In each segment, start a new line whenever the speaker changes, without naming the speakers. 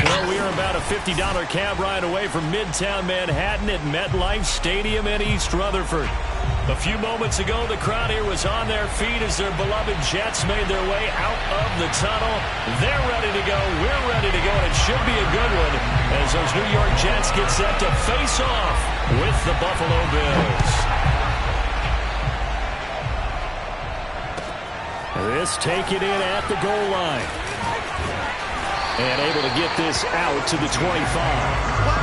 Well, we are about a $50 cab ride away from Midtown Manhattan at MetLife Stadium in East Rutherford. A few moments ago, the crowd here was on their feet as their beloved Jets made their way out of the tunnel. They're ready to go. We're ready to go, and it should be a good one as those New York Jets get set to face off with the Buffalo Bills. This taken in at the goal line. And able to get this out to the 25.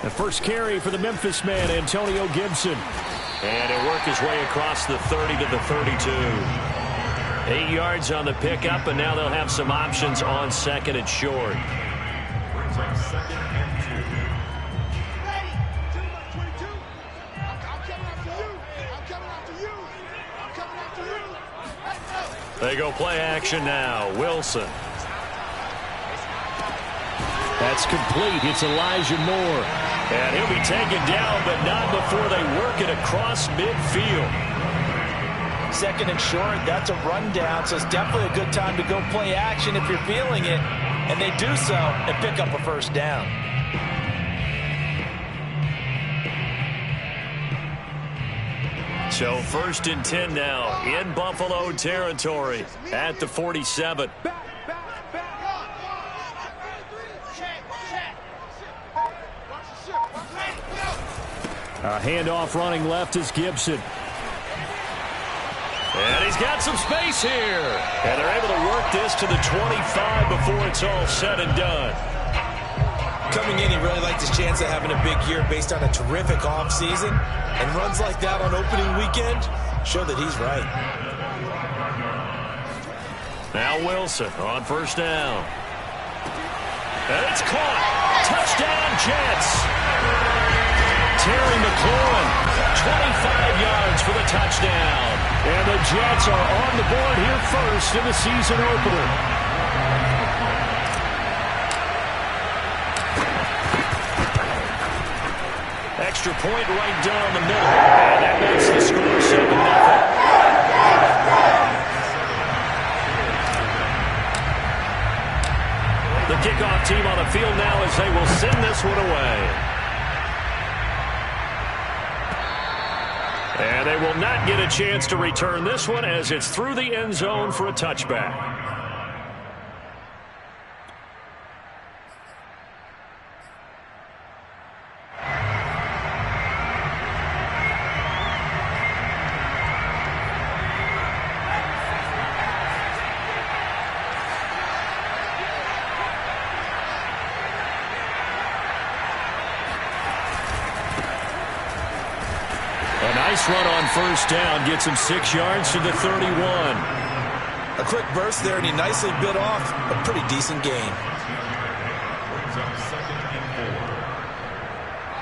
The first carry for the Memphis man, Antonio Gibson. And he'll work his way across the 30 to the 32. 8 yards on the pickup, and now they'll have some options on second and short. They go play action now. Wilson. That's complete. It's Elijah Moore. And he'll be taken down, but not before they work it across midfield.
Second and short, that's a rundown, so it's definitely a good time to go play action if you're feeling it. And they do so and pick up a first down.
So 1st and 10 now in Buffalo territory at the 47. A handoff running left is Gibson. And he's got some space here. And they're able to work this to the 25 before it's all said and done.
Coming in, he really liked his chance of having a big year based on a terrific offseason. And runs like that on opening weekend show that he's right.
Now Wilson on first down. And it's caught. Touchdown, Jets. Terry McLaurin, 25 yards for the touchdown. And the Jets are on the board here first in the season opener. Extra point right down the middle. And that makes the score 7-0. The kickoff team on the field now as they will send this one away. And they will not get a chance to return this one as it's through the end zone for a touchback. Run on first down gets him 6 yards to the 31.
A quick burst there, and he nicely bit off a pretty decent gain.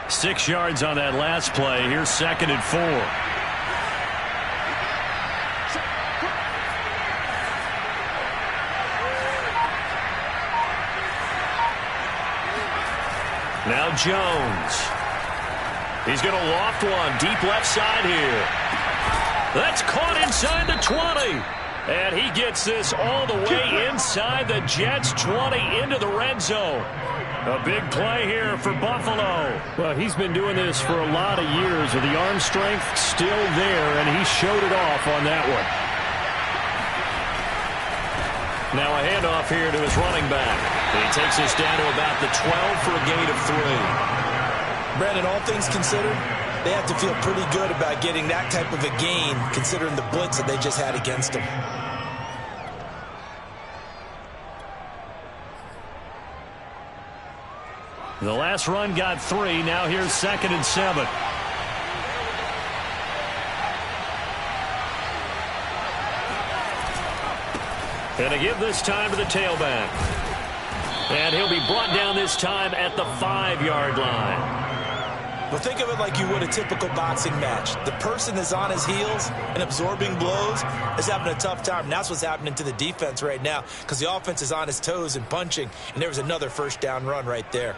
6 yards on that last play. Here's 2nd and 4. Now Jones. He's going to loft one deep left side here. That's caught inside the 20. And he gets this all the way inside the Jets 20 into the red zone. A big play here for Buffalo. Well, he's been doing this for a lot of years with the arm strength still there, and he showed it off on that one. Now a handoff here to his running back. He takes us down to about the 12 for a gain of 3.
Brandon, all things considered, they have to feel pretty good about getting that type of a gain considering the blitz that they just had against them.
The last run got 3. Now here's 2nd and 7. And to give this time to the tailback. And he'll be brought down this time at the 5-yard line.
Well, think of it like you would a typical boxing match. The person is on his heels and absorbing blows is having a tough time. And that's what's happening to the defense right now because the offense is on his toes and punching. And there was another first down run right there.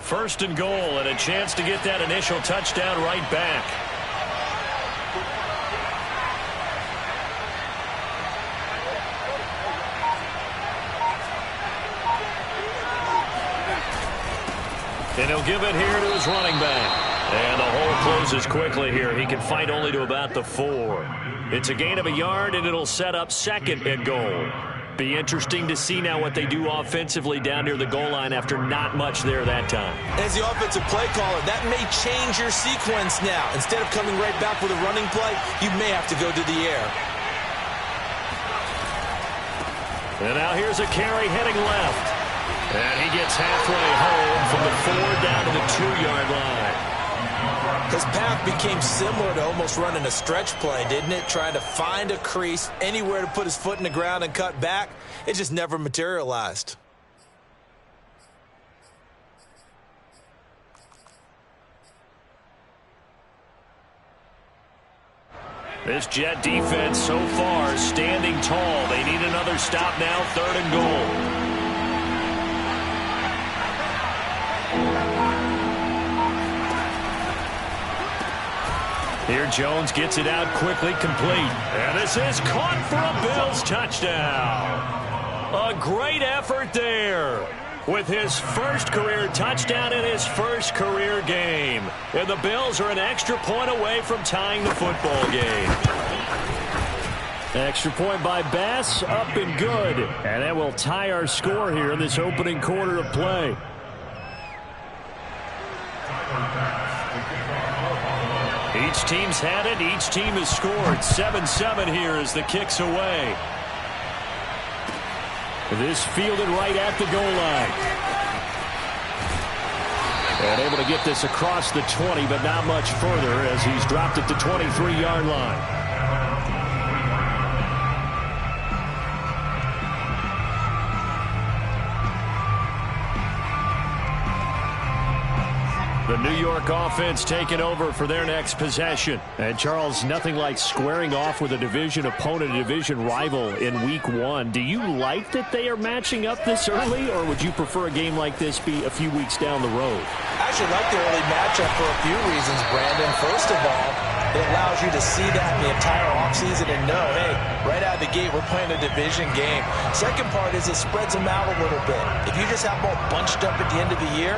First and goal, and a chance to get that initial touchdown right back. And he'll give it here to his running back. And the hole closes quickly here. He can fight only to about the 4. It's a gain of a yard, and it'll set up second and goal. Be interesting to see now what they do offensively down near the goal line after not much there that time.
As the offensive play caller, that may change your sequence now. Instead of coming right back with a running play, you may have to go to the air.
And now here's a carry heading left. And he gets halfway home from the 4 down to the 2-yard line.
His path became similar to almost running a stretch play, didn't it? Trying to find a crease, anywhere to put his foot in the ground and cut back. It just never materialized.
This Jet defense so far standing tall. They need another stop now, 3rd and goal. Here Jones gets it out quickly, complete. And this is caught for a Bills touchdown. A great effort there with his first career touchdown in his first career game. And the Bills are an extra point away from tying the football game. Extra point by Bass, up and good. And that will tie our score here in this opening quarter of play. Each team's had it. Each team has scored. 7-7 here as the kick's away. This fielded right at the goal line. And able to get this across the 20, but not much further as he's dropped at the 23-yard line. The New York offense taking over for their next possession. And, Charles, nothing like squaring off with a division opponent, a division rival in Week 1. Do you like that they are matching up this early, or would you prefer a game like this be a few weeks down the road?
I actually like the early matchup for a few reasons, Brandon. First of all, it allows you to see that the entire offseason and know, hey, right out of the gate, we're playing a division game. Second part is it spreads them out a little bit. If you just have them all bunched up at the end of the year,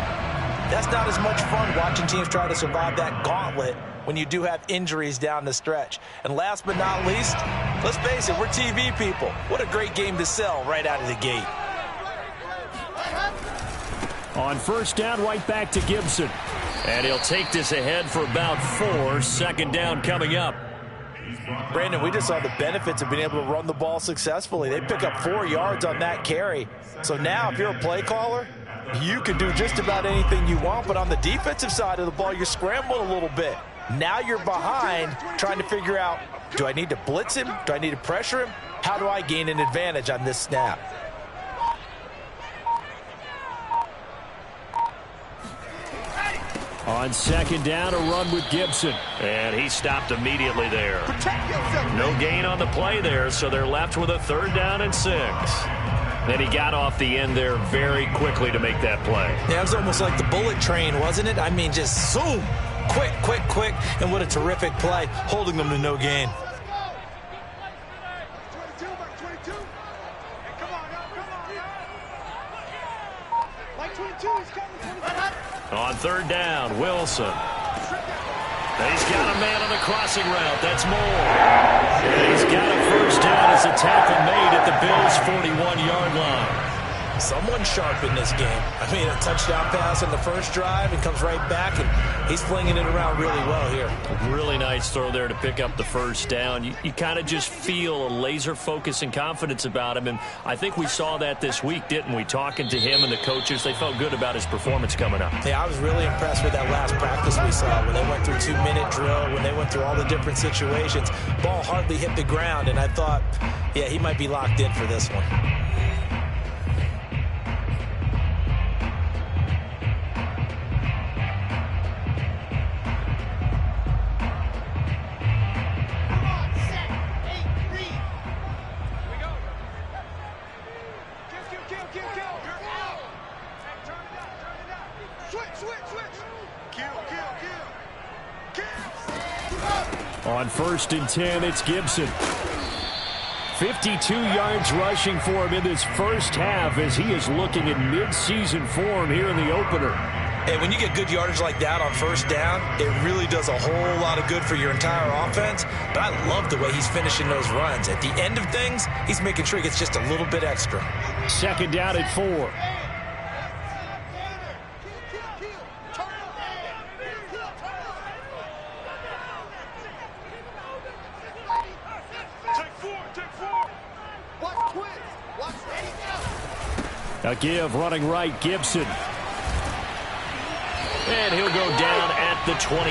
that's not as much fun watching teams try to survive that gauntlet when you do have injuries down the stretch. And last but not least, let's face it, we're TV people. What a great game to sell right out of the gate.
On first down, right back to Gibson. And he'll take this ahead for about 4. 2nd down coming up.
Brandon, we just saw the benefits of being able to run the ball successfully. They pick up 4 yards on that carry. So now if you're a play caller, you can do just about anything you want, but on the defensive side of the ball, you're scrambling a little bit. Now you're behind trying to figure out, do I need to blitz him? Do I need to pressure him? How do I gain an advantage on this snap?
On 2nd down, a run with Gibson. And he stopped immediately there. No gain on the play there, so they're left with a 3rd down and 6. Then he got off the end there very quickly to make that play.
Yeah, it was almost like the bullet train, wasn't it? I mean, just zoom. Quick, quick, quick. And what a terrific play, holding them to no gain.
On 3rd down, Wilson. He's got a man on the crossing route. That's Moore. And he's got a first down as a tackle made at the Bills' 41-yard line.
someone sharp in this game. I mean, a touchdown pass on the first drive and comes right back, and he's flinging it around really well here.
Really nice throw there to pick up the first down. You kind of just feel a laser focus and confidence about him, and I think we saw that this week, didn't we? Talking to him and the coaches, they felt good about his performance coming up.
Yeah, I was really impressed with that last practice we saw when they went through 2-minute drill, when they went through all the different situations. Ball hardly hit the ground, and I thought, yeah, he might be locked in for this one.
On 1st and 10, it's Gibson. 52 yards rushing for him in this first half as he is looking in mid-season form here in the opener.
And when you get good yardage like that on first down, it really does a whole lot of good for your entire offense. But I love the way he's finishing those runs. At the end of things, he's making sure he gets just a little bit extra.
2nd down at 4. A give running right, Gibson. And he'll go down at the 28.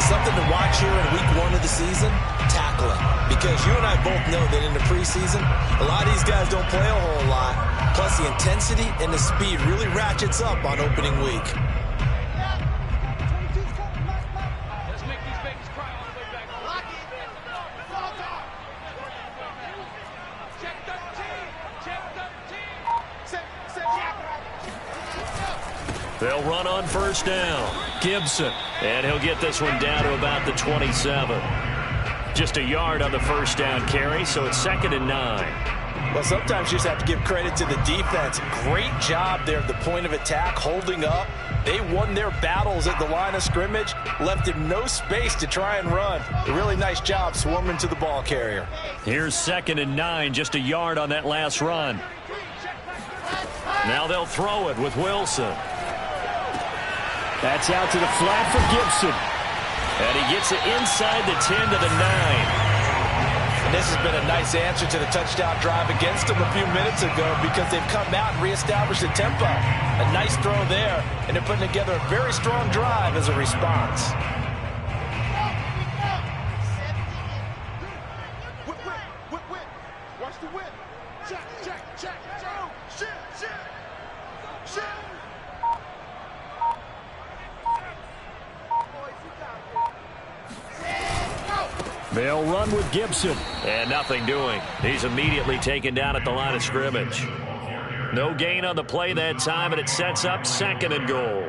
Something to watch here in week 1 of the season, tackling. Because you and I both know that in the preseason, a lot of these guys don't play a whole lot. Plus the intensity and the speed really ratchets up on opening week.
They'll run on 1st down. Gibson. And he'll get this one down to about the 27. Just a yard on the 1st down carry, so it's 2nd and 9.
Well, sometimes you just have to give credit to the defense. Great job there at the point of attack, holding up. They won their battles at the line of scrimmage, left him no space to try and run. A really nice job swarming to the ball carrier.
Here's 2nd and 9, just a yard on that last run. Now they'll throw it with Wilson. That's out to the flat for Gibson. And he gets it inside the 10 to the 9.
And this has been a nice answer to the touchdown drive against them a few minutes ago because they've come out and reestablished the tempo. A nice throw there, and they're putting together a very strong drive as a response.
Watch the whip. Check.
They'll run with Gibson. And nothing doing. He's immediately taken down at the line of scrimmage. No gain on the play that time, and it sets up 2nd and goal.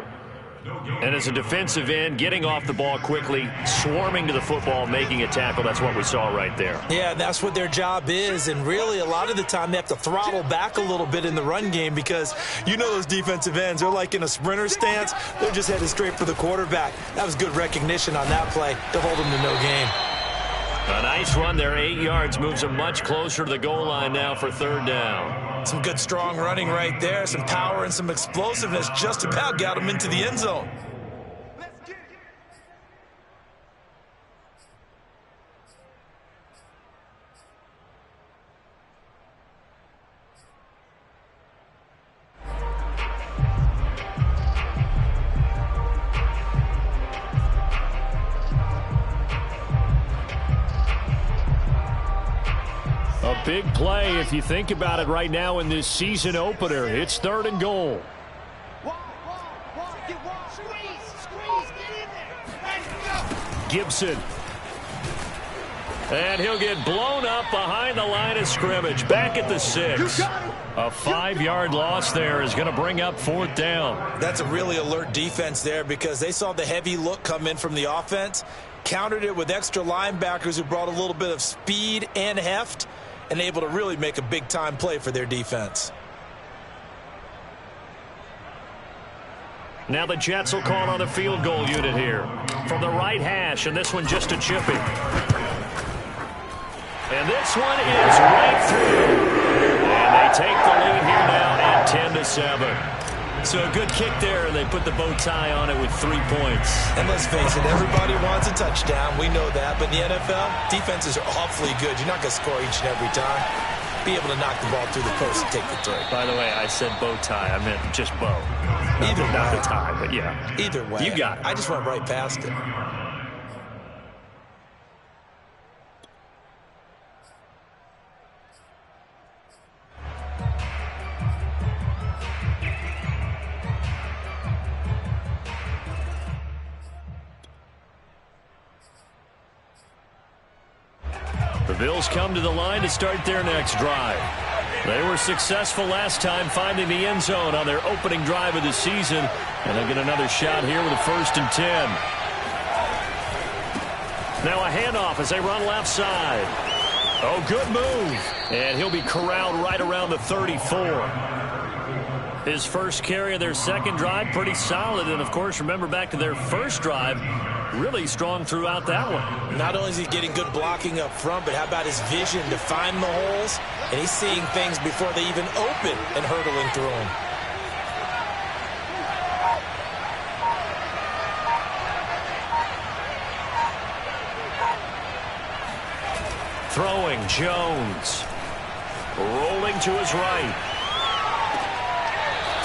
And as a defensive end, getting off the ball quickly, swarming to the football, making a tackle, that's what we saw right there.
Yeah, that's what their job is, and really a lot of the time they have to throttle back a little bit in the run game because you know those defensive ends, they're like in a sprinter stance. They're just headed straight for the quarterback. That was good recognition on that play to hold them to no gain.
A nice run there, 8 yards, moves them much closer to the goal line now for 3rd down.
Some good strong running right there, some power and some explosiveness just about got them into the end zone.
A big play if you think about it right now in this season opener. It's 3rd and goal. Gibson. And he'll get blown up behind the line of scrimmage. Back at the 6. A 5-yard loss there is going to bring up 4th down.
That's a really alert defense there because they saw the heavy look come in from the offense, countered it with extra linebackers who brought a little bit of speed and heft, and able to really make a big-time play for their defense.
Now the Jets will call on the field goal unit here. From the right hash, and this one just a chipping. And this one is right through. And they they take the lead here now at 10-7. So a good kick there, and they put the bow tie on it with 3 points.
And let's face it, everybody wants a touchdown. We know that. But in the NFL, defenses are awfully good. You're not going to score each and every time. Be able to knock the ball through the post and take the three.
By the way, I said bow tie. I meant just bow. Not the tie, but yeah.
Either way.
You got it.
I just went right past it.
The Bills come to the line to start their next drive. They were successful last time finding the end zone on their opening drive of the season, and they'll get another shot here with a 1st and 10. Now a handoff as they run left side. Oh, good move. And he'll be corralled right around the 34. His first carry of their second drive, pretty solid. And, of course, remember back to their first drive, really strong throughout that one.
Not only is he getting good blocking up front, but how about his vision to find the holes? And he's seeing things before they even open and hurtling through them.
Throwing, Jones. Rolling to his right.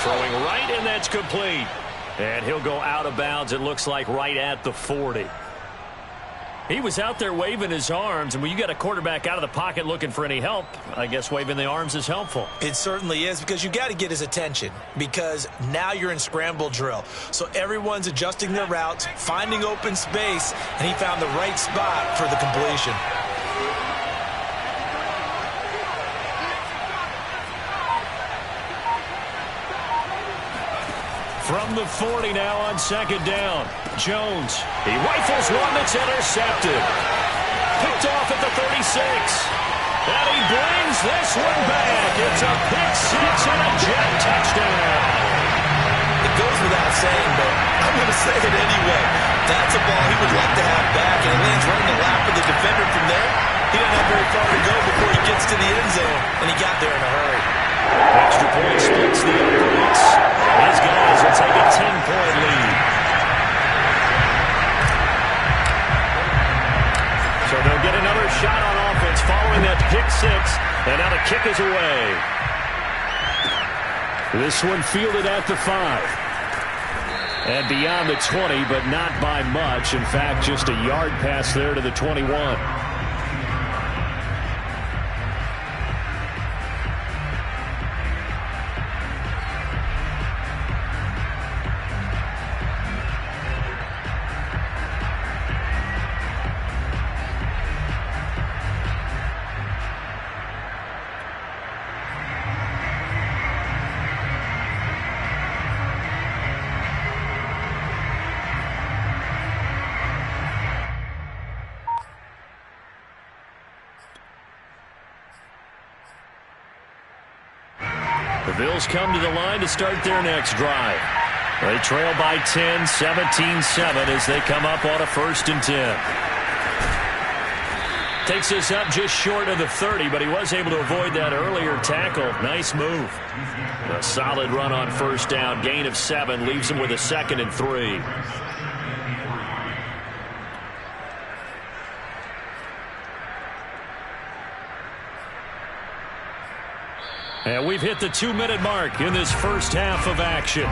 Throwing right, and that's complete. And he'll go out of bounds, it looks like, right at the 40. He was out there waving his arms, and when you got a quarterback out of the pocket looking for any help, I guess waving the arms is helpful.
It certainly is, because you got to get his attention, because now you're in scramble drill. So everyone's adjusting their routes, finding open space, and he found the right spot for the completion.
From the 40 now on 2nd down. Jones, he rifles one that's intercepted. Picked off at the 36. And he brings this one back. It's a pick six and a jet touchdown.
It goes without saying, but I'm going to say it anyway. That's a ball he would like to have back, and it lands right in the lap of the defender from there. He doesn't have very far to go before he gets to the end zone, and he got there in a hurry.
Extra point splits the offense. These guys will take a 10-point lead. So they'll get another shot on offense following that pick six, and now the kick is away. This one fielded at the 5. And beyond the 20, but not by much. In fact, just a yard pass there to the 21. The Bills come to the line to start their next drive. They trail by 10, 17-7 as they come up on a 1st and 10. Takes us up just short of the 30, but he was able to avoid that earlier tackle. Nice move. A solid run on 1st down. Gain of 7 leaves him with a 2nd and 3. And we've hit the 2-minute mark in this first half of action.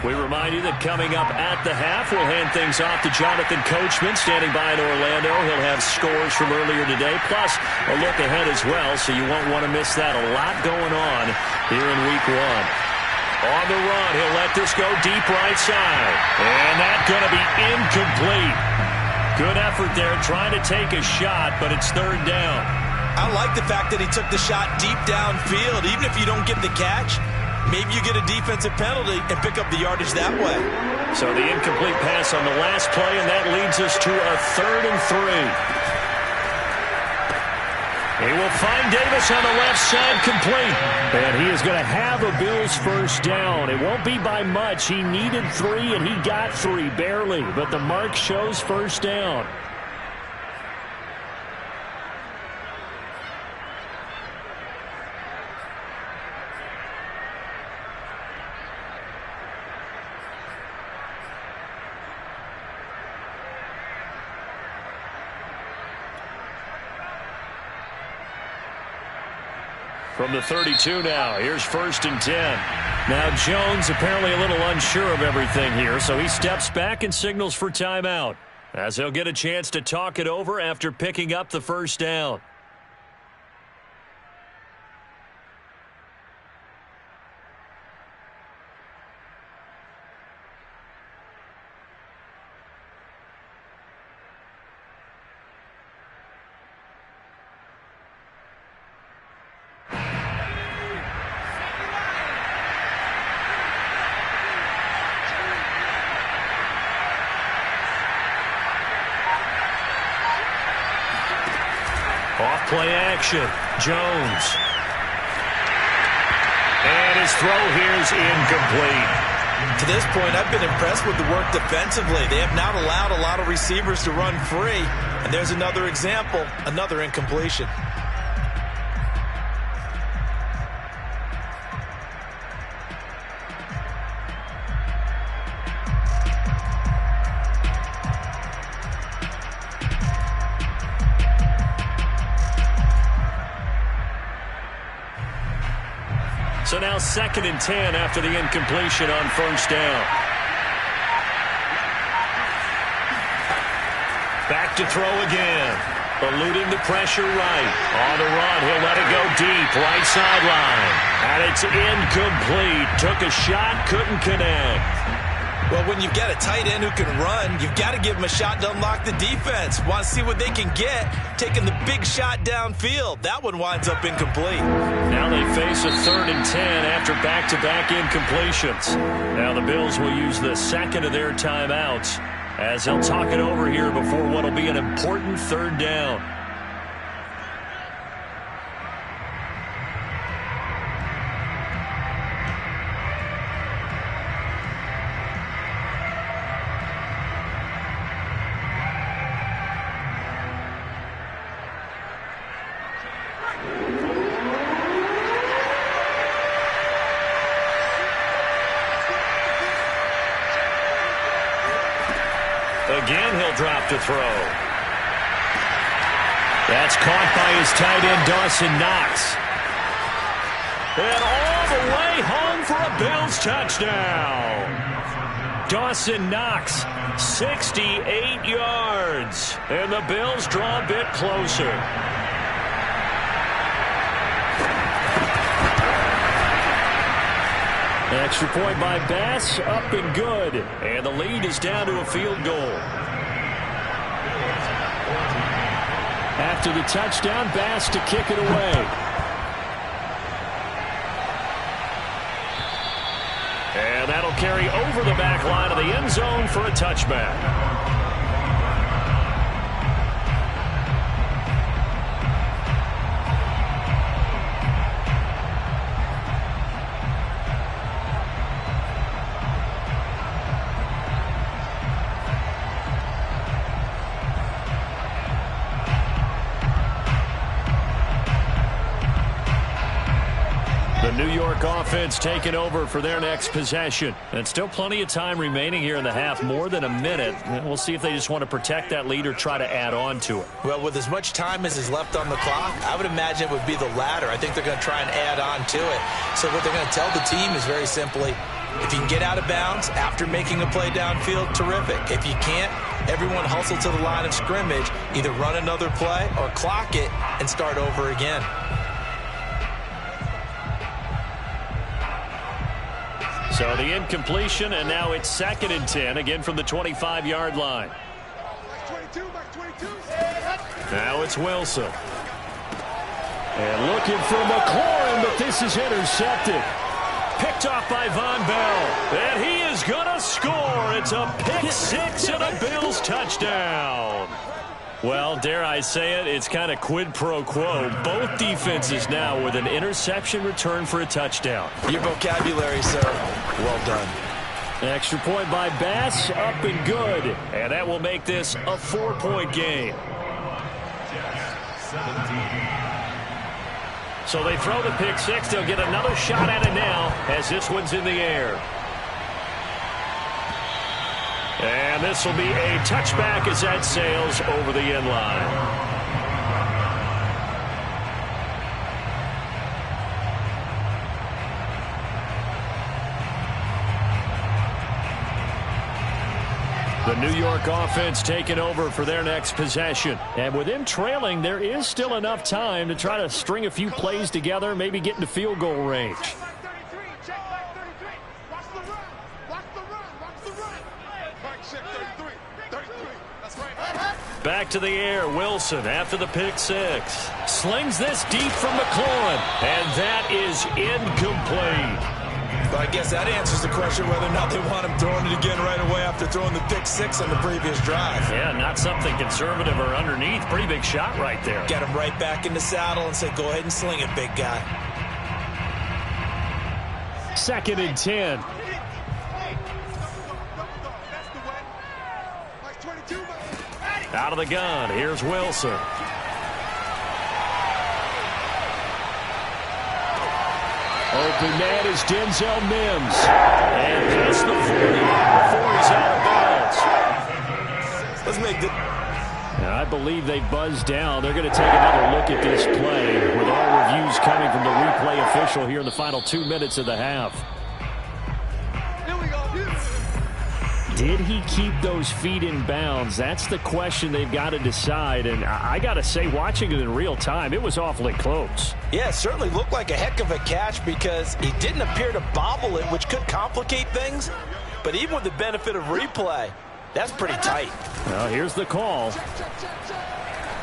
We remind you that coming up at the half, we'll hand things off to Jonathan Coachman, standing by in Orlando. He'll have scores from earlier today, plus a look ahead as well, so you won't want to miss that. A lot going on here in Week 1. On the run, he'll let this go deep right side. And that's going to be incomplete. Good effort there, trying to take a shot, but it's 3rd down.
I like the fact that he took the shot deep downfield. Even if you don't get the catch, maybe you get a defensive penalty and pick up the yardage that way.
So the incomplete pass on the last play, and that leads us to a 3rd and 3. He will find Davis on the left side, complete. And he is going to have a Bills first down. It won't be by much. He needed 3, and he got 3, barely. But the mark shows first down. From the 32 now, here's 1st and 10. Now Jones apparently a little unsure of everything here, so he steps back and signals for timeout, as he'll get a chance to talk it over after picking up the first down. Off-play action, Jones. And his throw here is incomplete.
To this point, I've been impressed with the work defensively. They have not allowed a lot of receivers to run free. And there's another example, another incompletion.
So now 2nd and 10 after the incompletion on first down. Back to throw again. Eluding the pressure right. On the run, he'll let it go deep. Right sideline. And it's incomplete. Took a shot, couldn't connect.
Well, when you've got a tight end who can run, you've got to give him a shot to unlock the defense. Want to see what they can get, taking the big shot downfield. That one winds up incomplete.
Now they face a 3rd and 10 after back-to-back incompletions. Now the Bills will use the 2nd of their timeouts as they'll talk it over here before what will be an important 3rd down. Again, he'll drop to throw. That's caught by his tight end, Dawson Knox. And all the way home for a Bills touchdown. Dawson Knox, 68 yards. And the Bills draw a bit closer. Extra point by Bass, up and good. And the lead is down to a field goal. After the touchdown, Bass to kick it away. And that'll carry over the back line of the end zone for a touchback. New York offense taking over for their next possession. And still plenty of time remaining here in the half, more than a minute. We'll see if they just want to protect that lead or try to add on to it.
Well, with as much time as is left on the clock, I would imagine it would be the latter. I think they're going to try and add on to it. So what they're going to tell the team is very simply, if you can get out of bounds after making a play downfield, terrific. If you can't, everyone hustle to the line of scrimmage, either run another play or clock it and start over again.
So the incompletion, and now it's 2nd and 10, again from the 25-yard line. Now it's Wilson. And looking for McLaurin, but this is intercepted. Picked off by Von Bell. And he is going to score. It's a pick six and a Bills touchdown. Well, dare I say it, it's kind of quid pro quo. Both defenses now with an interception return for a touchdown.
Your vocabulary, sir. Well done.
An extra point by Bass, up and good. And that will make this a 4-point game. So they throw the pick six. They'll get another shot at it now as this one's in the air. And this will be a touchback as that sails over the end line. The New York offense taking over for their next possession. And with them trailing, there is still enough time to try to string a few plays together, maybe get into field goal range. Back to the air, Wilson after the pick six. Slings this deep from McLaurin, and that is incomplete.
But I guess that answers the question whether or not they want him throwing it again right away after throwing the pick six on the previous drive.
Yeah, not something conservative or underneath. Pretty big shot right there.
Get him right back in the saddle and say, go ahead and sling it, big guy.
2nd and 10. Out of the gun, here's Wilson. Open man is Denzel Mims. And past the 40 before he's out of bounds.
Let's make the...
Now, I believe they buzzed down. They're going to take another look at this play with all reviews coming from the replay official here in the final 2 minutes of the half. Did he keep those feet in bounds? That's the question they've got to decide. And I got to say, watching it in real time, it was awfully close.
Yeah, it certainly looked like a heck of a catch because he didn't appear to bobble it, which could complicate things. But even with the benefit of replay, that's pretty tight.
Well, here's the call.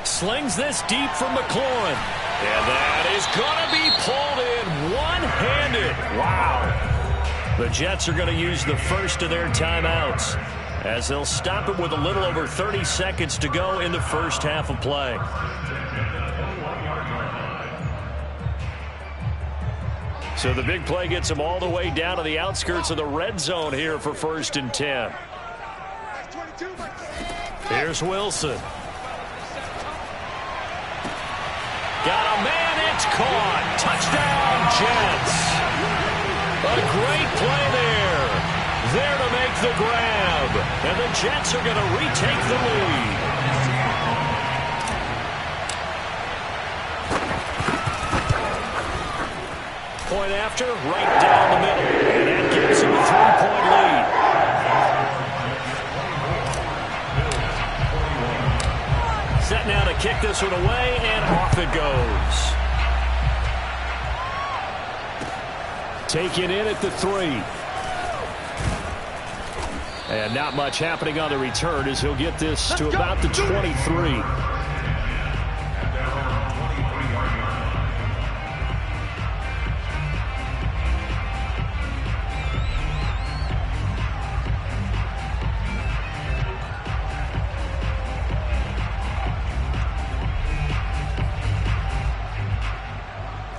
Slings this deep from McLaurin. And that is going to be pulled in one-handed. Wow. The Jets are going to use the first of their timeouts as they'll stop it with a little over 30 seconds to go in the first half of play. So the big play gets them all the way down to the outskirts of the red zone here for 1st and 10. Here's Wilson. Got a man, it's caught. Touchdown, Jets. A great play there. There to make the grab. And the Jets are going to retake the lead. Point after, right down the middle. And that gives them a 3-point lead. Set now to kick this one away, and off it goes. Taken in at the 3. And not much happening on the return as he'll get this to about the 23.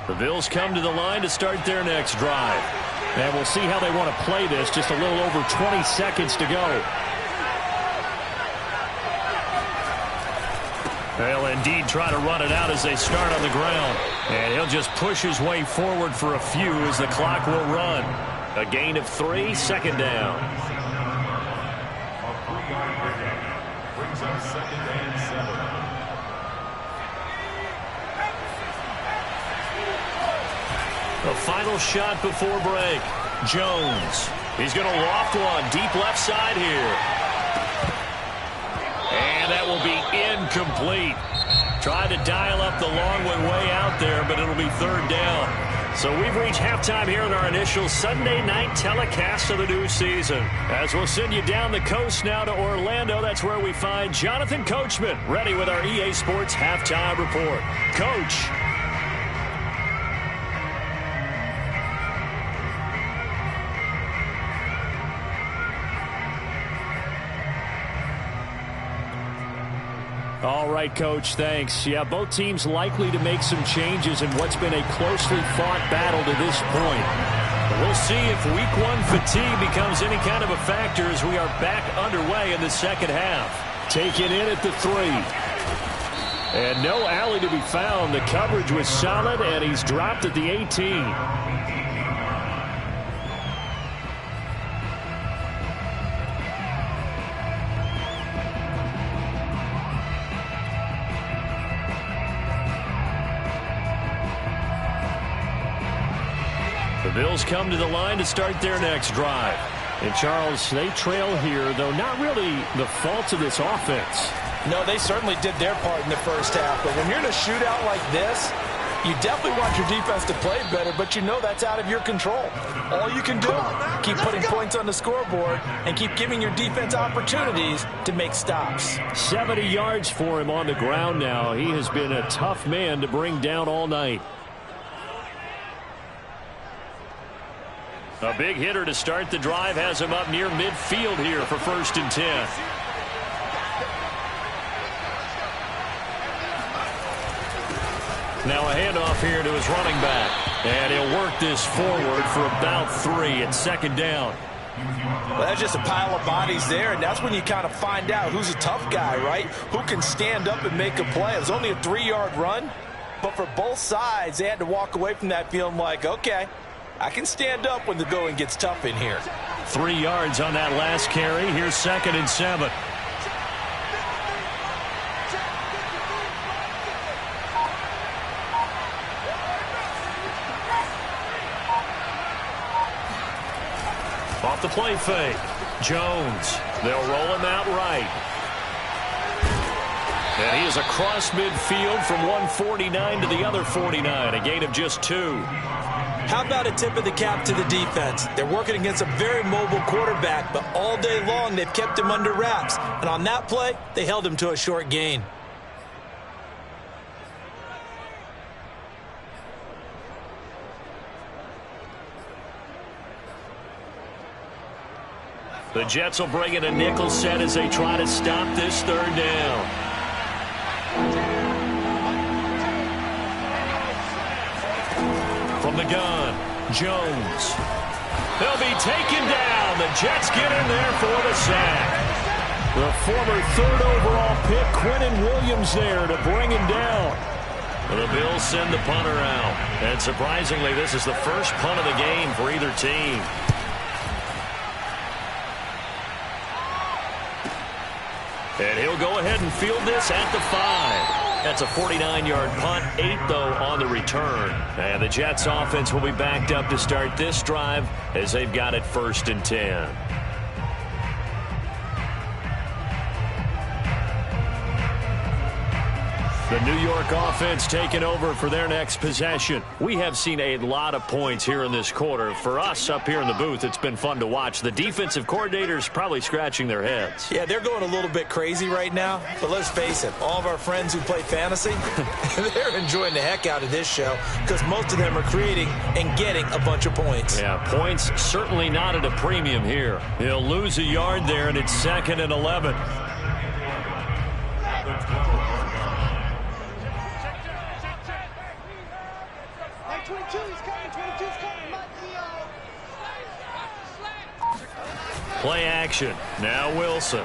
The Bills come to the line to start their next drive. And we'll see how they want to play this. Just a little over 20 seconds to go. They'll indeed try to run it out as they start on the ground. And he'll just push his way forward for a few as the clock will run. A gain of 3, 2nd down. Brings up 2nd and 7. The final shot before break. Jones. He's going to loft one deep left side here. And that will be incomplete. Tried to dial up the long one way out there, but it'll be 3rd down. So we've reached halftime here in our initial Sunday night telecast of the new season. As we'll send you down the coast now to Orlando, that's where we find Jonathan Coachman ready with our EA Sports Halftime Report. Coach. All right, Coach, thanks. Yeah, both teams likely to make some changes in what's been a closely fought battle to this point. We'll see if week one fatigue becomes any kind of a factor as we are back underway in the second half. Taken in at the 3. And no alley to be found. The coverage was solid, and he's dropped at the 18. The Bills come to the line to start their next drive. And, Charles, they trail here, though not really the fault of this offense.
No, they certainly did their part in the first half. But when you're in a shootout like this, you definitely want your defense to play better, but you know that's out of your control. All you can do, keep putting points on the scoreboard and keep giving your defense opportunities to make stops.
70 yards for him on the ground now. He has been a tough man to bring down all night. A big hitter to start the drive has him up near midfield here for 1st and 10. Now a handoff here to his running back. And he'll work this forward for about 3 at 2nd down.
Well, that's just a pile of bodies there, and that's when you kind of find out who's a tough guy, right? Who can stand up and make a play. It was only a 3-yard run, but for both sides, they had to walk away from that feeling like, okay, I can stand up when the going gets tough in here.
3 yards on that last carry. Here's 2nd and 7. Off the play fake. Jones. They'll roll him out right. And he is across midfield from 149 to the other 49. A gain of just 2.
How about a tip of the cap to the defense? They're working against a very mobile quarterback, but all day long they've kept him under wraps. And on that play, they held him to a short gain.
The Jets will bring in a nickel set as they try to stop this 3rd down. From the gun, Jones. They'll be taken down. The Jets get in there for the sack. The former 3rd overall pick, Quinnen Williams, there to bring him down. The Bills send the punter out. And surprisingly, this is the first punt of the game for either team. And he'll go ahead and field this at the 5. That's a 49-yard punt, 8, though, on the return. And the Jets offense will be backed up to start this drive as they've got it 1st and 10. The New York offense taking over for their next possession. We have seen a lot of points here in this quarter. For us up here in the booth, it's been fun to watch. The defensive coordinators probably scratching their heads.
Yeah, they're going a little bit crazy right now. But let's face it, all of our friends who play fantasy, they're enjoying the heck out of this show because most of them are creating and getting a bunch of points.
Yeah, points certainly not at a premium here. He'll lose a yard there, and it's 2nd and 11. Play action. Now Wilson.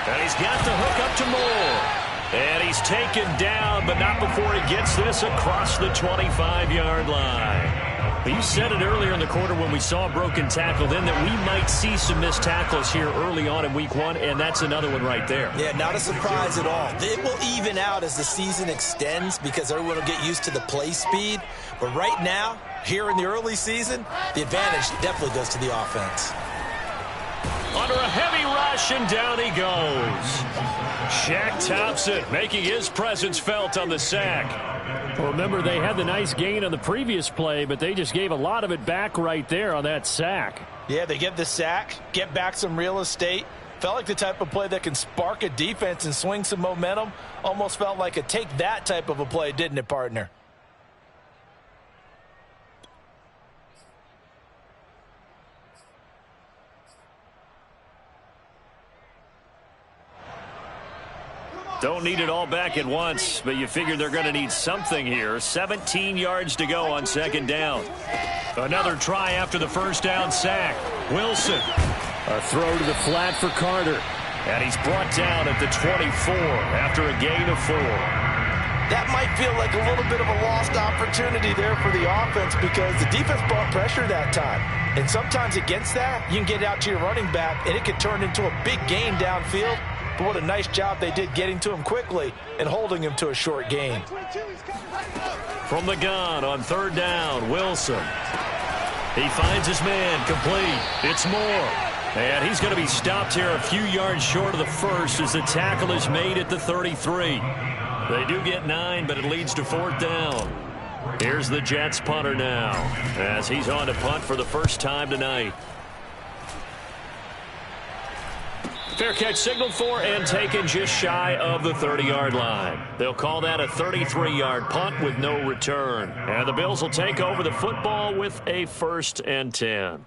And he's got the hook up to Moore. And he's taken down, but not before he gets this across the 25-yard line. You said it earlier in the quarter when we saw a broken tackle then that we might see some missed tackles here early on in week 1, and that's another one right there.
Yeah, not a surprise at all. It will even out as the season extends because everyone will get used to the play speed. But right now, here in the early season, the advantage definitely goes to the offense.
Under a heavy rush, and down he goes. Shaq Thompson making his presence felt on the sack. Remember, they had the nice gain on the previous play, but they just gave a lot of it back right there on that sack.
Yeah, they get the sack, get back some real estate. Felt like the type of play that can spark a defense and swing some momentum. Almost felt like a take that type of a play, didn't it, partner?
Don't need it all back at once, but you figure they're going to need something here. 17 yards to go on second down. Another try after the first down sack. Wilson. A throw to the flat for Carter. And he's brought down at the 24 after a gain of 4.
That might feel like a little bit of a lost opportunity there for the offense because the defense brought pressure that time. And sometimes against that, you can get out to your running back, and it could turn into a big gain downfield. But what a nice job they did getting to him quickly and holding him to a short gain.
From the gun on third down, Wilson. He finds his man complete. It's Moore. And he's going to be stopped here a few yards short of the first as the tackle is made at the 33. They do get 9, but it leads to fourth down. Here's the Jets punter now as he's on to punt for the first time tonight. Fair catch signaled for and taken just shy of the 30-yard line. They'll call that a 33-yard punt with no return. And the Bills will take over the football with a 1st and 10.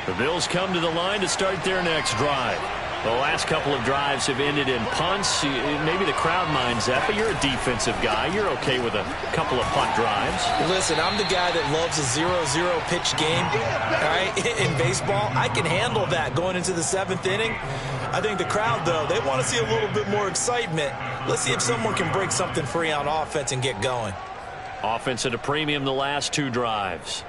The Bills come to the line to start their next drive. The last couple of drives have ended in punts. Maybe the crowd minds that, but you're a defensive guy. You're okay with a couple of punt drives.
Listen, I'm the guy that loves a 0-0 pitch game. All right? In baseball, I can handle that going into the 7th inning. I think the crowd, though, they want to see a little bit more excitement. Let's see if someone can break something free on offense and get going.
Offense at a premium the last 2 drives.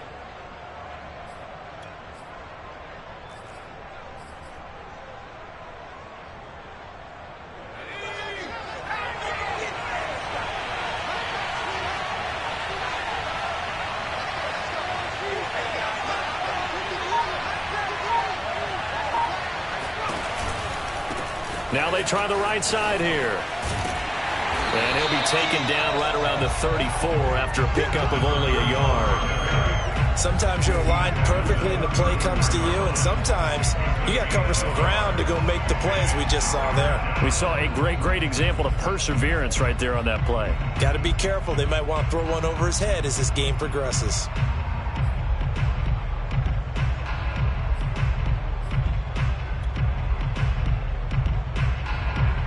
Now they try the right side here. And he'll be taken down right around the 34 after a pickup of only a yard.
Sometimes you're aligned perfectly and the play comes to you, and sometimes you got to cover some ground to go make the play as we just saw there.
We saw a great example of perseverance right there on that play.
Got to be careful. They might want to throw one over his head as this game progresses.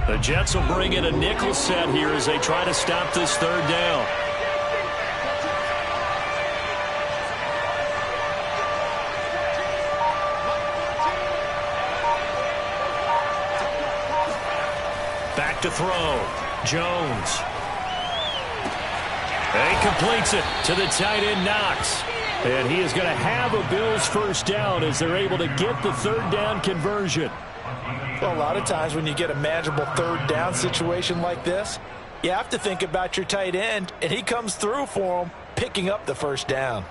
The Jets will bring in a nickel set here as they try to stop this third down. Back to throw. Jones. And he completes it to the tight end, Knox. And he is going to have a Bills first down as they're able to get the third down conversion.
Well, a lot of times when you get a manageable third down situation like this, you have to think about your tight end, and he comes through for him, picking up the first down.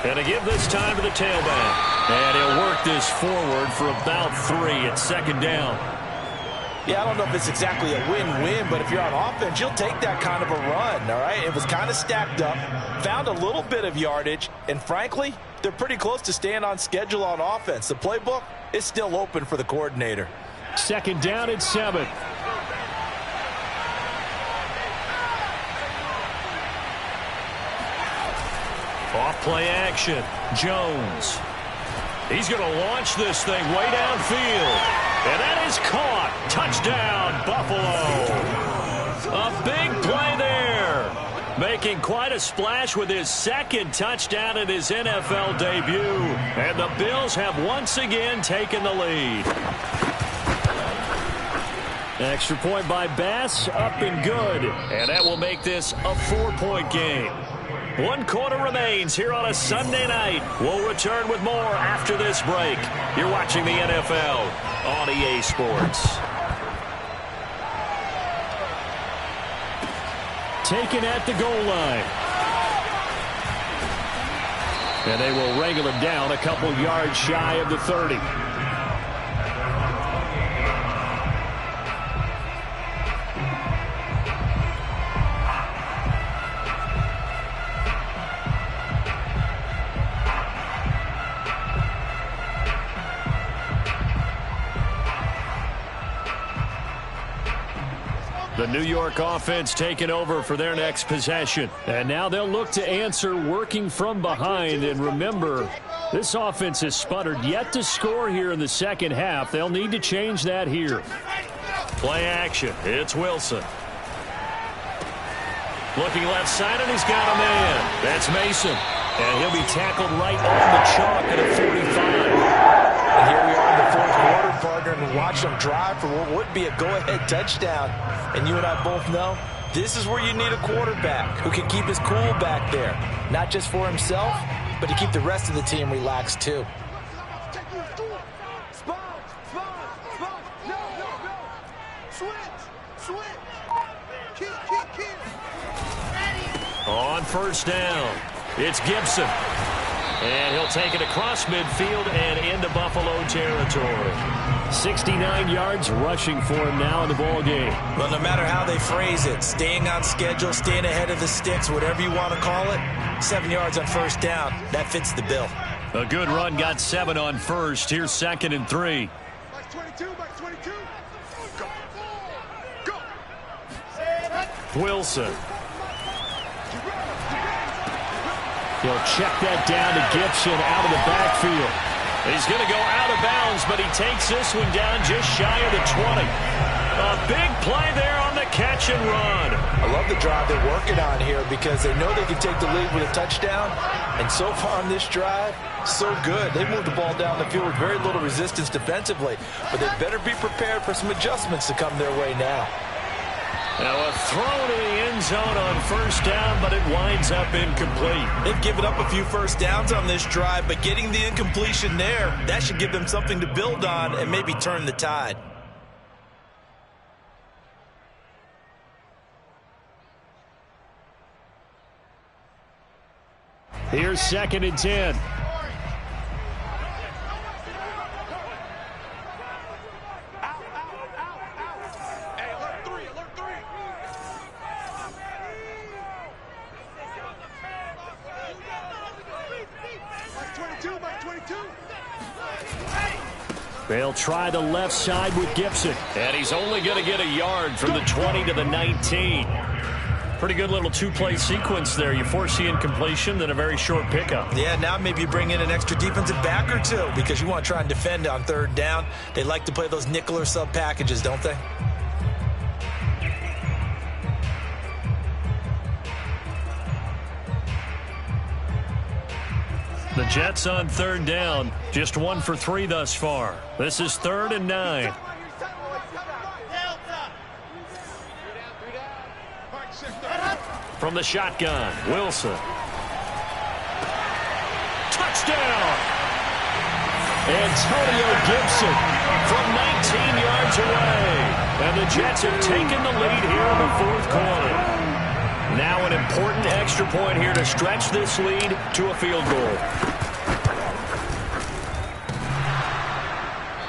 And to give this time to the tailback. And he'll work this forward for about 3 at second down.
Yeah, I don't know if it's exactly a win-win, but if you're on offense, you'll take that kind of a run, all right? It was kind of stacked up, found a little bit of yardage, and frankly, they're pretty close to staying on schedule on offense. The playbook is still open for the coordinator.
Second down at 7. Off play action. Jones. He's going to launch this thing way downfield. And that is caught. Touchdown, Buffalo. A big play there. Making quite a splash with his second touchdown in his NFL debut. And the Bills have once again taken the lead. Extra point by Bass, up and good. And that will make this a 4-point game. 1 quarter remains here on a Sunday night. We'll return with more after this break. You're watching the NFL on EA Sports. Taken at the goal line. And they will wrangle him down a couple yards shy of the 30. The New York offense taking over for their next possession. And now they'll look to answer working from behind. And remember, this offense has sputtered yet to score here in the second half. They'll need to change that here. Play action. It's Wilson. Looking left side, and he's got a man. That's Mason. And he'll be tackled right on the chalk at a 45.
And here we are in the fourth quarter, partner, and watch them drive for what would be a go-ahead touchdown. And you and I both know this is where you need a quarterback who can keep his cool back there. Not just for himself, but to keep the rest of the team relaxed too.
On first down, it's Gibson. And he'll take it across midfield and into Buffalo territory. 69 yards rushing for him now in the ball game.
Well, no matter how they phrase it, staying on schedule, staying ahead of the sticks, whatever you want to call it, 7 yards on first down, that fits the bill.
A good run got 7 on first. Here's 2nd and 3.
Back 22, back 22. Go.
Wilson. He'll check that down to Gibson out of the backfield. He's going to go out of bounds, but he takes this one down just shy of the 20. A big play there on the catch and run.
I love the drive they're working on here because they know they can take the lead with a touchdown. And so far on this drive, so good. They moved the ball down the field with very little resistance defensively. But they better be prepared for some adjustments to come their way now.
Now a throw to the end zone on first down, but it winds up incomplete.
They've given up a few first downs on this drive, but getting the incompletion there, that should give them something to build on and maybe turn the tide.
Here's 2nd and 10. They'll try the left side with Gibson. And he's only going to get a yard from the 20 to the 19. Pretty good little two-play sequence there. You force the incompletion, then a very short pickup.
Yeah, now maybe you bring in an extra defensive back or two because you want to try and defend on third down. They like to play those nickel or sub packages, don't they?
The Jets on third down, just 1 for 3 thus far. This is 3rd and 9. From the shotgun, Wilson. Touchdown! Antonio Gibson from 19 yards away. And the Jets have taken the lead here in the fourth quarter. Now an important extra point here to stretch this lead to a field goal.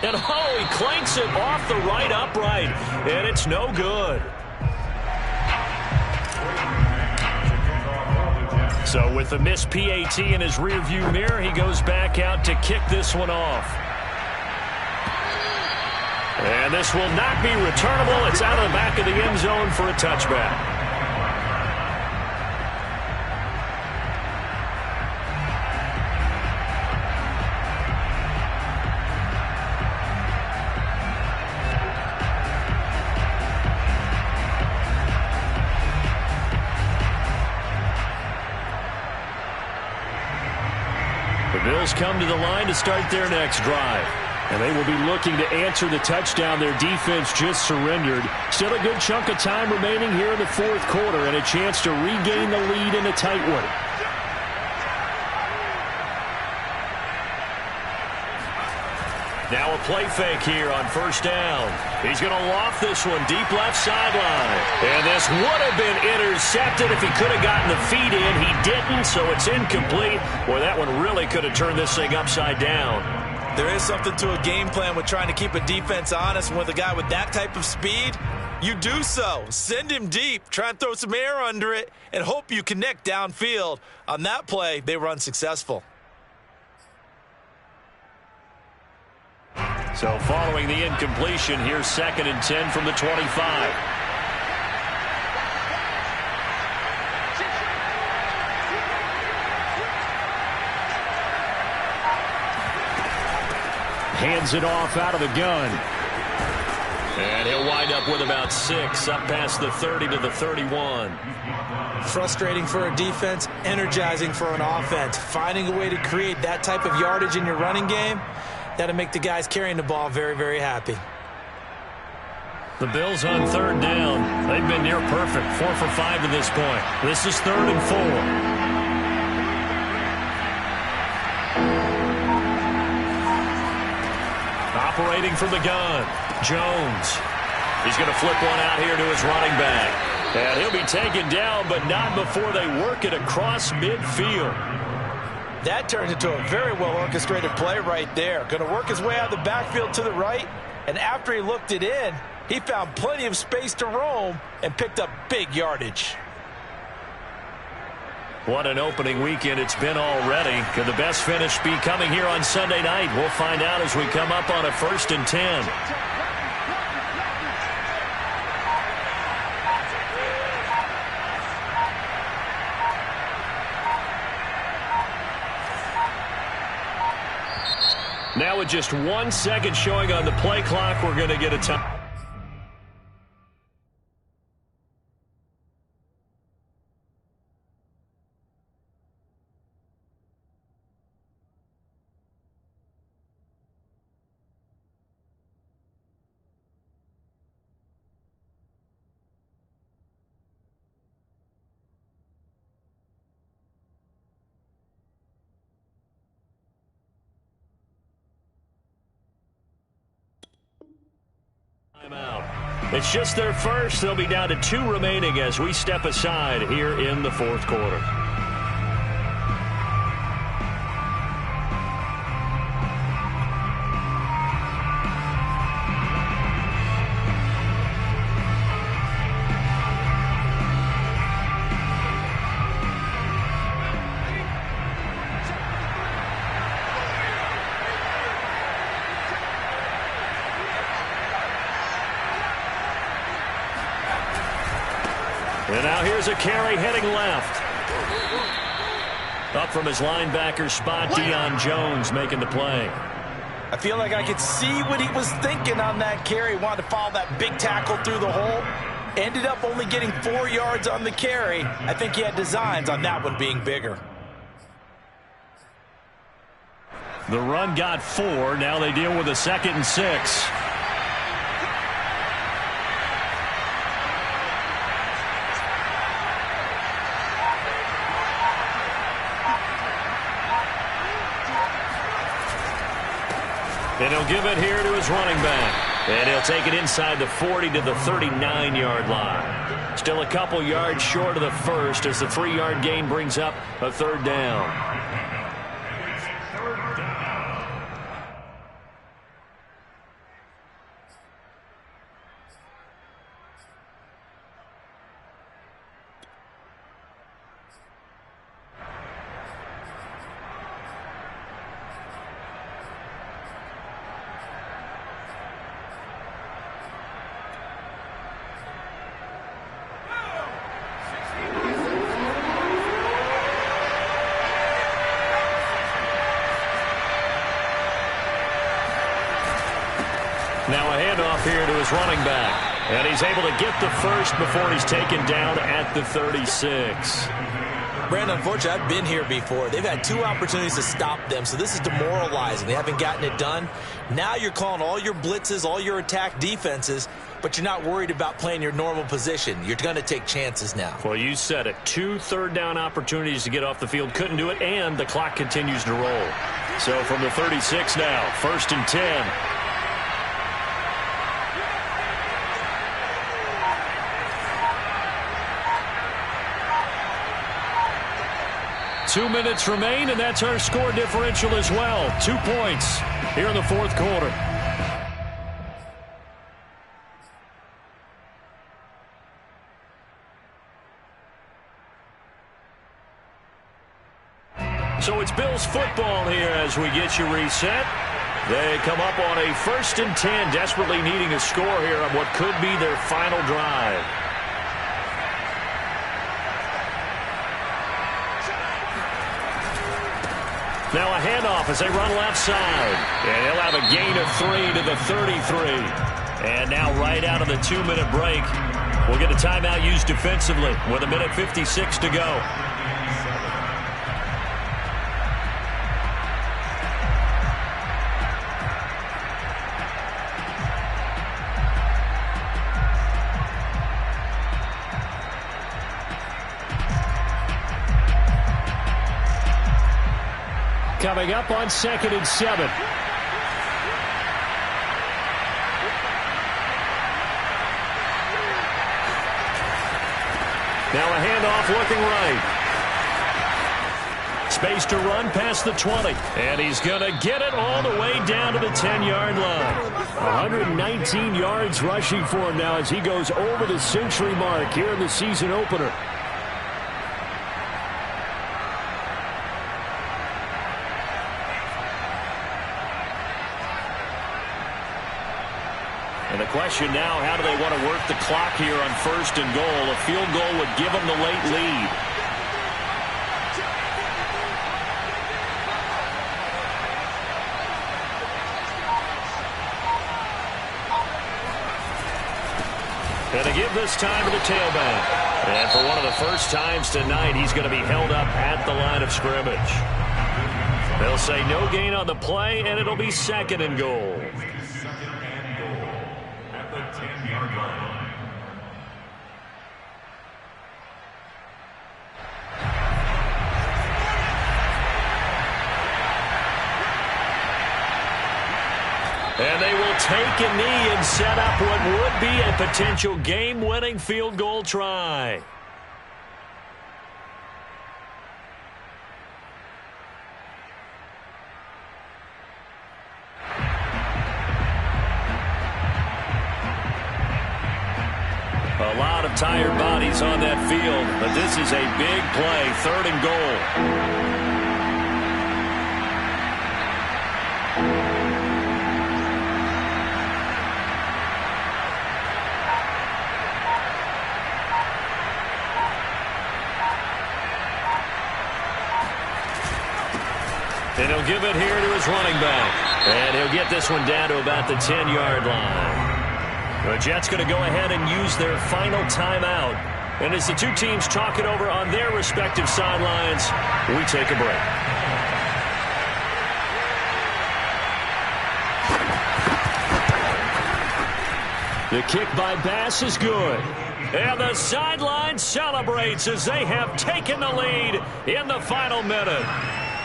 And he clanks it off the right upright, and it's no good. So with the missed PAT in his rearview mirror, he goes back out to kick this one off. And this will not be returnable. It's out of the back of the end zone for a touchback. The Bills come to the line to start their next drive. And they will be looking to answer the touchdown their defense just surrendered. Still a good chunk of time remaining here in the fourth quarter and a chance to regain the lead in a tight one. Now a play fake here on first down. He's going to loft this one deep left sideline. And this would have been intercepted if he could have gotten the feet in. He didn't, so it's incomplete. Boy, that one really could have turned this thing upside down.
There is something to a game plan with trying to keep a defense honest. With a guy with that type of speed, you do so. Send him deep, try and throw some air under it, and hope you connect downfield. On that play, they were unsuccessful.
So following the incompletion, here's 2nd and 10 from the 25. Hands it off out of the gun. And he'll wind up with about 6, up past the 30 to the 31.
Frustrating for a defense, energizing for an offense. Finding a way to create that type of yardage in your running game, that'll make the guys carrying the ball very, very happy.
The Bills on 3rd down. They've been near perfect, 4 for 5 to this point. This is 3rd and 4. Operating from the gun, Jones. He's going to flip one out here to his running back. And he'll be taken down, but not before they work it across midfield.
That turns into a very well-orchestrated play right there. Going to work his way out of the backfield to the right, and after he looked it in, he found plenty of space to roam and picked up big yardage.
What an opening weekend it's been already. Could the best finish be coming here on Sunday night? We'll find out as we come up on a 1st and 10. Now with just 1 second showing on the play clock, we're going to get a time. It's just their first. They'll be down to 2 remaining as we step aside here in the 4th quarter. And now here's a carry heading left. Up from his linebacker spot, Deion Jones making the play.
I feel like I could see what he was thinking on that carry. Wanted to follow that big tackle through the hole. Ended up only getting 4 yards on the carry. I think he had designs on that one being bigger.
The run got 4. Now they deal with a 2nd and 6. And he'll give it here to his running back. And he'll take it inside the 40 to the 39-yard line. Still a couple yards short of the first as the 3-yard gain brings up a 3rd down. Now a handoff here to his running back. And he's able to get the first before he's taken down at the 36.
Brandon, unfortunately, I've been here before. They've had 2 opportunities to stop them, so this is demoralizing. They haven't gotten it done. Now you're calling all your blitzes, all your attack defenses, but you're not worried about playing your normal position. You're going to take chances now.
Well, you said it. 2 third-down opportunities to get off the field. Couldn't do it, and the clock continues to roll. So from the 36 now, 1st and 10. 2 minutes remain, and that's our score differential as well. 2 points here in the 4th quarter. So it's Bills football here as we get you reset. They come up on a 1st and 10, desperately needing a score here on what could be their final drive. Now a handoff as they run left side. And he'll have a gain of 3 to the 33. And now right out of the 2-minute break, we'll get a timeout used defensively with 1:56 to go. Coming up on 2nd and 7. Now a handoff looking right. Space to run past the 20. And he's going to get it all the way down to the 10-yard line. 119 yards rushing for him now as he goes over the century mark here in the season opener. And the question now, how do they want to work the clock here on 1st and goal? A field goal would give them the late lead. And to give this time to the tailback. And for one of the first times tonight, he's going to be held up at the line of scrimmage. They'll say no gain on the play, and it'll be 2nd and goal. And they will take a knee and set up what would be a potential game-winning field goal try. A lot of tired bodies on that field, but this is a big play, 3rd and goal. And he'll give it here to his running back. And he'll get this one down to about the 10-yard line. The Jets going to go ahead and use their final timeout. And as the two teams talk it over on their respective sidelines, we take a break. The kick by Bass is good. And the sideline celebrates as they have taken the lead in the final minute.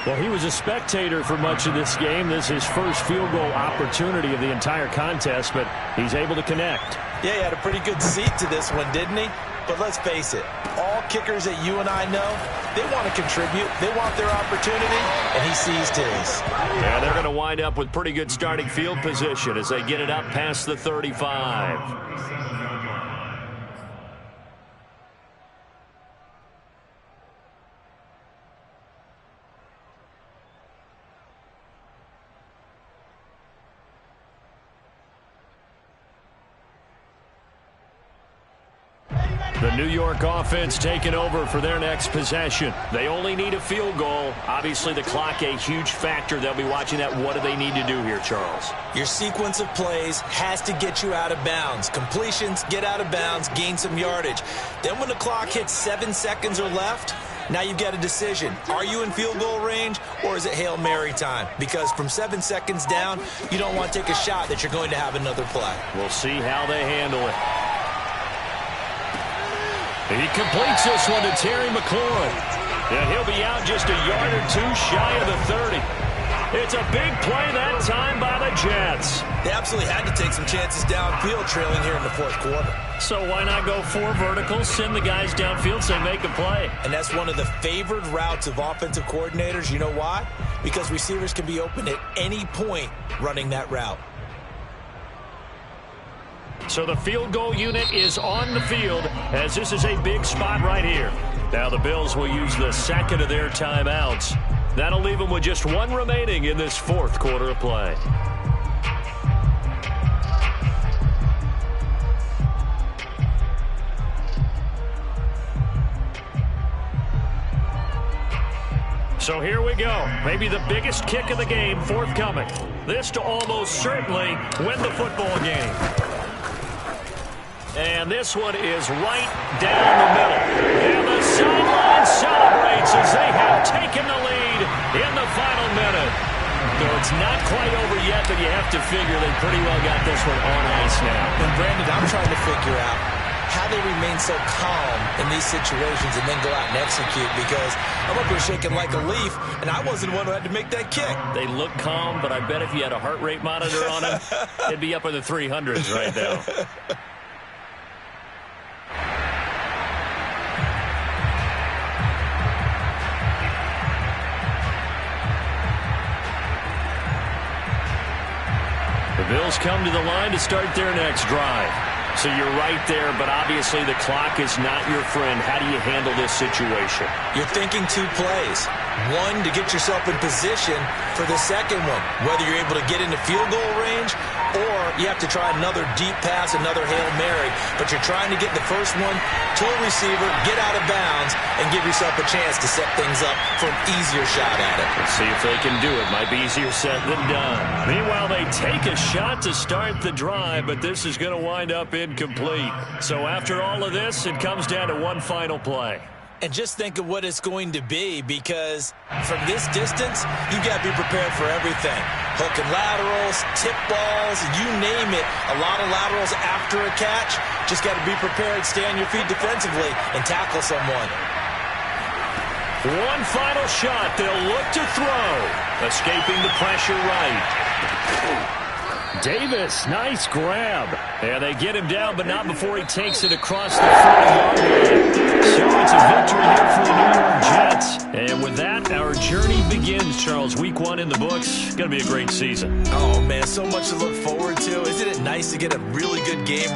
Well, he was a spectator for much of this game. This is his first field goal opportunity of the entire contest, but he's able to connect.
Yeah, he had a pretty good seat to this one, didn't he? But let's face it, all kickers that you and I know, they want to contribute. They want their opportunity, and he seized his.
Yeah, they're going to wind up with pretty good starting field position as they get it up past the 35. The New York offense taking over for their next possession. They only need a field goal. Obviously, the clock a huge factor. They'll be watching that. What do they need to do here, Charles?
Your sequence of plays has to get you out of bounds. Completions, get out of bounds, gain some yardage. Then when the clock hits 7 seconds or left, now you get a decision. Are you in field goal range, or is it Hail Mary time? Because from 7 seconds down, you don't want to take a shot that you're going to have another play.
We'll see how they handle it. He completes this one to Terry McLaurin. And he'll be out just a yard or two shy of the 30. It's a big play that time by the Jets.
They absolutely had to take some chances downfield trailing here in the 4th quarter.
So why not go 4 verticals, send the guys downfield, say make a play?
And that's one of the favored routes of offensive coordinators. You know why? Because receivers can be open at any point running that route.
So the field goal unit is on the field as this is a big spot right here. Now the Bills will use the second of their timeouts. That'll leave them with just one remaining in this 4th quarter of play. So here we go. Maybe the biggest kick of the game forthcoming. This to almost certainly win the football game. And this one is right down the middle. And the sideline celebrates as they have taken the lead in the final minute. So it's not quite over yet, but you have to figure they pretty well got this one on ice now.
And Brandon, I'm trying to figure out how they remain so calm in these situations and then go out and execute, because I'm up here shaking like a leaf, and I wasn't the one who had to make that kick.
They look calm, but I bet if you had a heart rate monitor on them, it'd be up in the 300s right now. The Bills come to the line to start their next drive. So you're right there, but obviously the clock is not your friend. How do you handle this situation?
You're thinking 2 plays. One, to get yourself in position for the second one, whether you're able to get into field goal range or you have to try another deep pass, another Hail Mary. But you're trying to get the first one to a receiver, get out of bounds, and give yourself a chance to set things up for an easier shot at it.
Let's see if they can do it. Might be easier said than done. Meanwhile, they take a shot to start the drive, but this is going to wind up incomplete. So after all of this, it comes down to one final play.
And just think of what it's going to be, because from this distance, you've got to be prepared for everything. Hook and laterals, tip balls, you name it. A lot of laterals after a catch. Just got to be prepared, stay on your feet defensively, and tackle someone.
One final shot. They'll look to throw. Escaping the pressure right. Davis, nice grab. Yeah, they get him down, but not before he takes it across the 40-yard line. So it's a victory here for the New York Jets. And with that, our journey begins, Charles. Week 1 in the books. Going to be a great season.
Oh, man, so much to look forward to. Isn't it nice to get a really good game